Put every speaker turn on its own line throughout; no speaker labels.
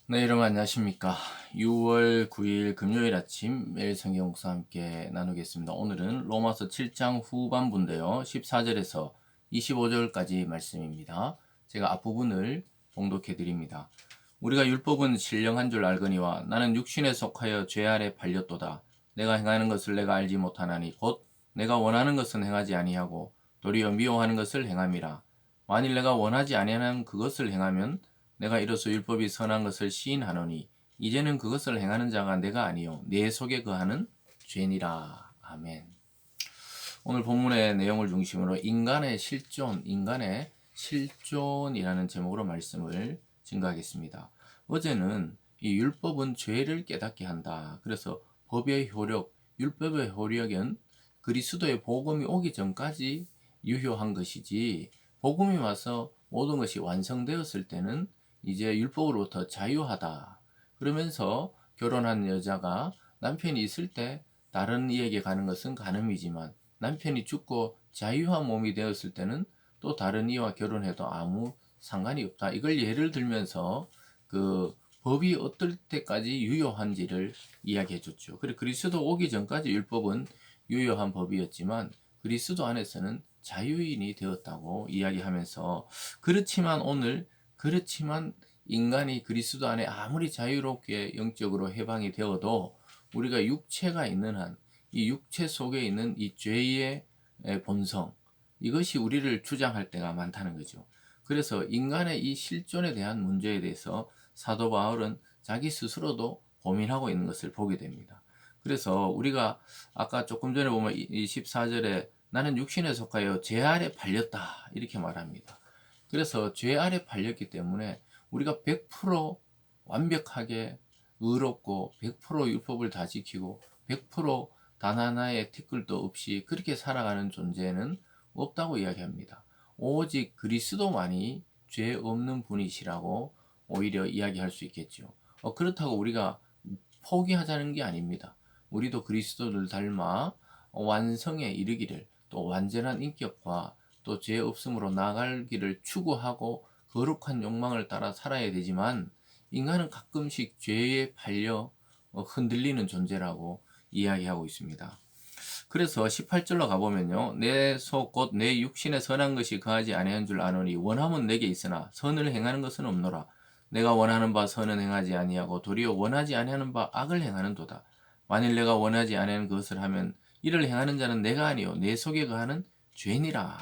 네, 여러분 안녕하십니까. 6월 9일 금요일 아침 매일 성경 목사 함께 나누겠습니다. 오늘은 로마서 7장 후반부인데요. 14절에서 25절까지 말씀입니다. 제가 앞부분을 봉독해 드립니다. 우리가 율법은 신령한 줄 알거니와 나는 육신에 속하여 죄 아래 팔렸도다. 내가 행하는 것을 내가 알지 못하나니 곧 내가 원하는 것은 행하지 아니하고 도리어 미워하는 것을 행함이라. 만일 내가 원하지 아니하는 그것을 행하면 내가 이로써 율법이 선한 것을 시인하노니 이제는 그것을 행하는 자가 내가 아니요 내 속에 거하는 죄니라. 아멘. 오늘 본문의 내용을 중심으로 인간의 실존이라는 제목으로 말씀을 증거하겠습니다. 어제는 이 율법은 죄를 깨닫게 한다. 그래서 법의 효력, 율법의 효력은 그리스도의 복음이 오기 전까지 유효한 것이지 복음이 와서 모든 것이 완성되었을 때는 이제 율법으로부터 자유하다. 그러면서 결혼한 여자가 남편이 있을 때 다른 이에게 가는 것은 간음이지만 남편이 죽고 자유한 몸이 되었을 때는 또 다른 이와 결혼해도 아무 상관이 없다. 이걸 예를 들면서 그 법이 어떨 때까지 유효한지를 이야기해 줬죠. 그리고 그리스도 오기 전까지 율법은 유효한 법이었지만 그리스도 안에서는 자유인이 되었다고 이야기하면서 그렇지만 인간이 그리스도 안에 아무리 자유롭게 영적으로 해방이 되어도 우리가 육체가 있는 한 이 육체 속에 있는 이 죄의 본성 이것이 우리를 주장할 때가 많다는 거죠. 그래서 인간의 이 실존에 대한 문제에 대해서 사도 바울은 자기 스스로도 고민하고 있는 것을 보게 됩니다. 그래서 우리가 아까 조금 전에 보면 이 14절에 나는 육신에 속하여 죄 아래 팔렸다 이렇게 말합니다. 그래서 죄 아래 팔렸기 때문에 우리가 100% 완벽하게 의롭고 100% 율법을 다 지키고 100%단 하나의 티끌도 없이 그렇게 살아가는 존재는 없다고 이야기합니다. 오직 그리스도만이 죄 없는 분이시라고 오히려 이야기할 수 있겠죠. 그렇다고 우리가 포기하자는 게 아닙니다. 우리도 그리스도를 닮아 완성에 이르기를 또 완전한 인격과 또 죄 없음으로 나아갈 길을 추구하고 거룩한 욕망을 따라 살아야 되지만 인간은 가끔씩 죄에 팔려 흔들리는 존재라고 이야기하고 있습니다. 그래서 18절로 가보면요. 내 속 곧 내 육신에 선한 것이 거하지 아니한 줄 아노니 원함은 내게 있으나 선을 행하는 것은 없노라. 내가 원하는 바 선은 행하지 아니하고 도리어 원하지 아니하는 바 악을 행하는도다. 만일 내가 원하지 아니하는 것을 하면 이를 행하는 자는 내가 아니요 내 속에 거하는 죄니라.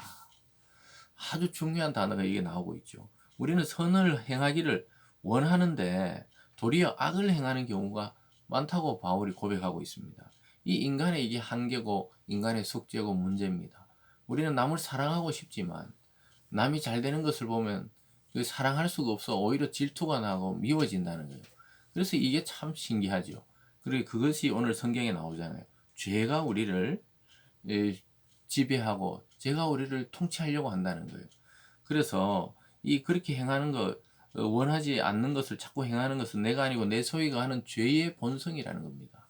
아주 중요한 단어가 이게 나오고 있죠. 우리는 선을 행하기를 원하는데 도리어 악을 행하는 경우가 많다고 바울이 고백하고 있습니다. 이 인간의 이게 한계고 인간의 숙제고 문제입니다. 우리는 남을 사랑하고 싶지만 남이 잘 되는 것을 보면 사랑할 수가 없어 오히려 질투가 나고 미워진다는 거예요. 그래서 이게 참 신기하죠. 그리고 그것이 오늘 성경에 나오잖아요. 죄가 우리를 지배하고 죄가 우리를 통치하려고 한다는 거예요. 그래서 이 그렇게 행하는 것 원하지 않는 것을 자꾸 행하는 것은 내가 아니고 내 소유가 하는 죄의 본성이라는 겁니다.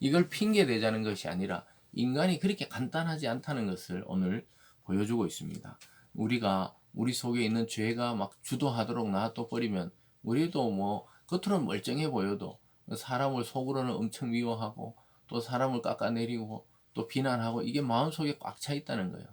이걸 핑계 대자는 것이 아니라 인간이 그렇게 간단하지 않다는 것을 오늘 보여주고 있습니다. 우리가 우리 속에 있는 죄가 막 주도하도록 놔둬 버리면 우리도 뭐 겉으로는 멀쩡해 보여도 사람을 속으로는 엄청 미워하고 또 사람을 깎아내리고 또 비난하고 이게 마음속에 꽉 차 있다는 거예요.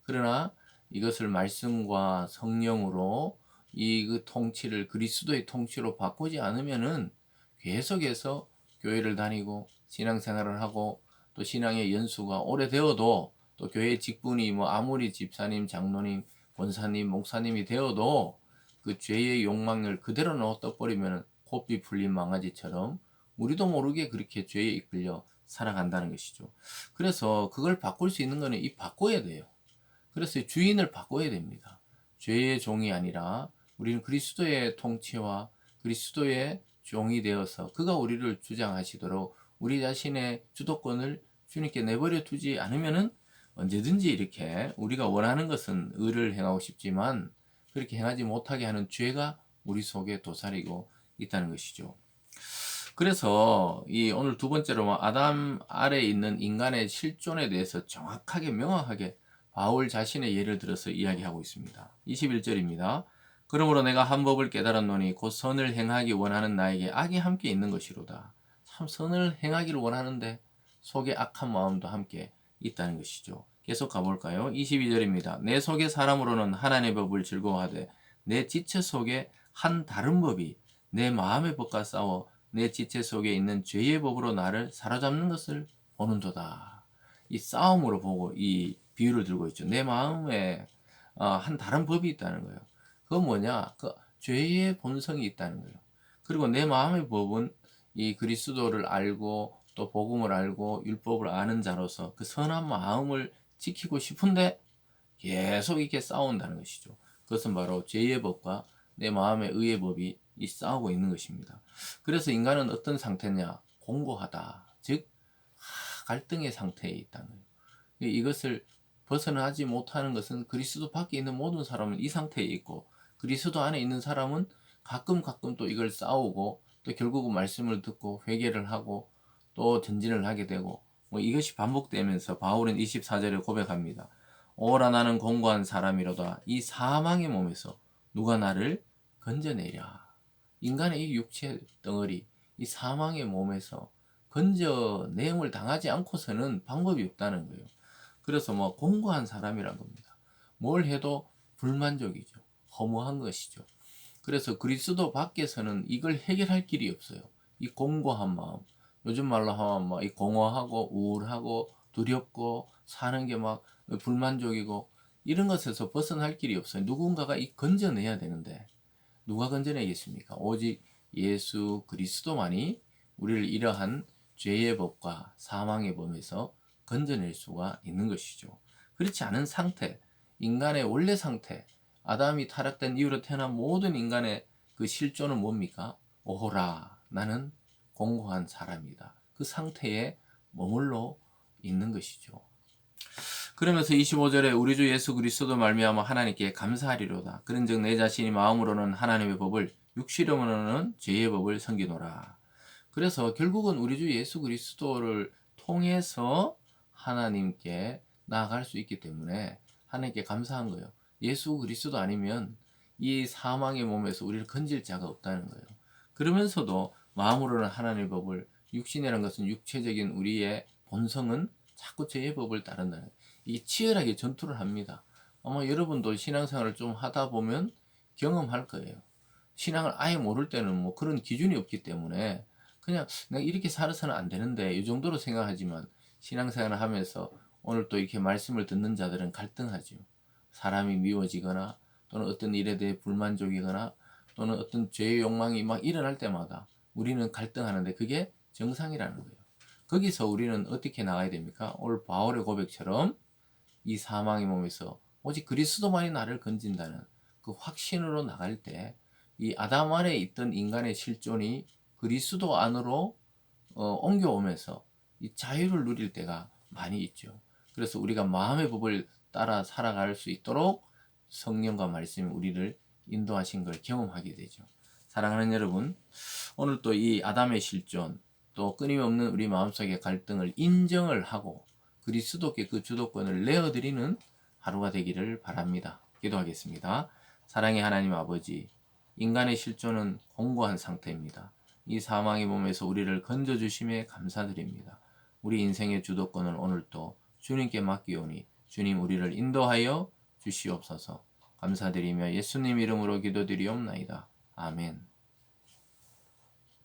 그러나 이것을 말씀과 성령으로 이 그 통치를 그리스도의 통치로 바꾸지 않으면은 계속해서 교회를 다니고 신앙생활을 하고 또 신앙의 연수가 오래되어도 또 교회 직분이 뭐 아무리 집사님, 장로님, 권사님, 목사님이 되어도 그 죄의 욕망을 그대로 놔둬버리면 고삐 풀린 망아지처럼 우리도 모르게 그렇게 죄에 이끌려 살아간다는 것이죠. 그래서 그걸 바꿀 수 있는 거는 이 바꿔야 돼요. 그래서 주인을 바꿔야 됩니다. 죄의 종이 아니라 우리는 그리스도의 통치와 그리스도의 종이 되어서 그가 우리를 주장하시도록 우리 자신의 주도권을 주님께 내버려 두지 않으면은 언제든지 이렇게 우리가 원하는 것은 의를 행하고 싶지만 그렇게 행하지 못하게 하는 죄가 우리 속에 도사리고 있다는 것이죠. 그래서 이 오늘 두 번째로 아담 아래에 있는 인간의 실존에 대해서 정확하게 명확하게 바울 자신의 예를 들어서 이야기하고 있습니다. 21절입니다. 그러므로 내가 한 법을 깨달았노니 곧 선을 행하기 원하는 나에게 악이 함께 있는 것이로다. 참 선을 행하기를 원하는데 속에 악한 마음도 함께 있다는 것이죠. 계속 가볼까요? 22절입니다. 내 속의 사람으로는 하나님의 법을 즐거워하되 내 지체 속에 한 다른 법이 내 마음의 법과 싸워 내 지체 속에 있는 죄의 법으로 나를 사로잡는 것을 보는도다. 이 싸움으로 보고 이 비유를 들고 있죠. 내 마음에 한 다른 법이 있다는 거예요. 그건 뭐냐? 그 죄의 본성이 있다는 거예요. 그리고 내 마음의 법은 이 그리스도를 알고 또 복음을 알고 율법을 아는 자로서 그 선한 마음을 지키고 싶은데 계속 이렇게 싸운다는 것이죠. 그것은 바로 죄의 법과 내 마음의 의의 법이 이 싸우고 있는 것입니다. 그래서 인간은 어떤 상태냐? 공고하다. 즉 갈등의 상태에 있다는 거예요. 이것을 벗어나지 못하는 것은 그리스도 밖에 있는 모든 사람은 이 상태에 있고 그리스도 안에 있는 사람은 가끔 또 이걸 싸우고 또 결국은 말씀을 듣고 회개를 하고 또 전진을 하게 되고 뭐 이것이 반복되면서 바울은 24절에 고백합니다. 오라 나는 공고한 사람이로다. 이 사망의 몸에서 누가 나를 건져내랴. 인간의 이 육체 덩어리, 이 사망의 몸에서 건져내음을 당하지 않고서는 방법이 없다는 거예요. 그래서 뭐 공고한 사람이란 겁니다. 뭘 해도 불만족이죠. 허무한 것이죠. 그래서 그리스도 밖에서는 이걸 해결할 길이 없어요. 이 공고한 마음. 요즘 말로 하면 막 이 공허하고 우울하고 두렵고 사는 게 막 불만족이고 이런 것에서 벗어날 길이 없어요. 누군가가 이 건져내야 되는데 누가 건져내겠습니까? 오직 예수 그리스도만이 우리를 이러한 죄의 법과 사망의 법에서 건져낼 수가 있는 것이죠. 그렇지 않은 상태, 인간의 원래 상태, 아담이 타락된 이후로 태어난 모든 인간의 그 실존은 뭡니까? 오호라, 나는 공고한 사람이다. 그 상태에 머물러 있는 것이죠. 그러면서 25절에 우리 주 예수 그리스도 말미암아 하나님께 감사하리로다. 그런즉 내 자신이 마음으로는 하나님의 법을 육시로는 죄의 법을 섬기노라. 그래서 결국은 우리 주 예수 그리스도를 통해서 하나님께 나아갈 수 있기 때문에 하나님께 감사한 거예요. 예수 그리스도 아니면 이 사망의 몸에서 우리를 건질 자가 없다는 거예요. 그러면서도 마음으로는 하나님의 법을, 육신이라는 것은 육체적인 우리의 본성은 자꾸 죄의 법을 따른다는 거예요. 이 치열하게 전투를 합니다. 아마 여러분도 신앙생활을 좀 하다 보면 경험할 거예요. 신앙을 아예 모를 때는 뭐 그런 기준이 없기 때문에 그냥 내가 이렇게 살아서는 안 되는데 이 정도로 생각하지만 신앙생활을 하면서 오늘 또 이렇게 말씀을 듣는 자들은 갈등하죠. 사람이 미워지거나 또는 어떤 일에 대해 불만족이거나 또는 어떤 죄의 욕망이 막 일어날 때마다 우리는 갈등하는데 그게 정상이라는 거예요. 거기서 우리는 어떻게 나가야 됩니까? 오늘 바울의 고백처럼 이 사망의 몸에서 오직 그리스도만이 나를 건진다는 그 확신으로 나갈 때 이 아담 안에 있던 인간의 실존이 그리스도 안으로 옮겨오면서 이 자유를 누릴 때가 많이 있죠. 그래서 우리가 마음의 법을 따라 살아갈 수 있도록 성령과 말씀이 우리를 인도하신 걸 경험하게 되죠. 사랑하는 여러분, 오늘 또 이 아담의 실존, 또 끊임없는 우리 마음속의 갈등을 인정을 하고 그리스도께 그 주도권을 내어드리는 하루가 되기를 바랍니다. 기도하겠습니다. 사랑의 하나님 아버지, 인간의 실존은 공고한 상태입니다. 이 사망의 몸에서 우리를 건져주심에 감사드립니다. 우리 인생의 주도권을 오늘 또 주님께 맡기오니 주님 우리를 인도하여 주시옵소서. 감사드리며 예수님 이름으로 기도드리옵나이다. 아멘.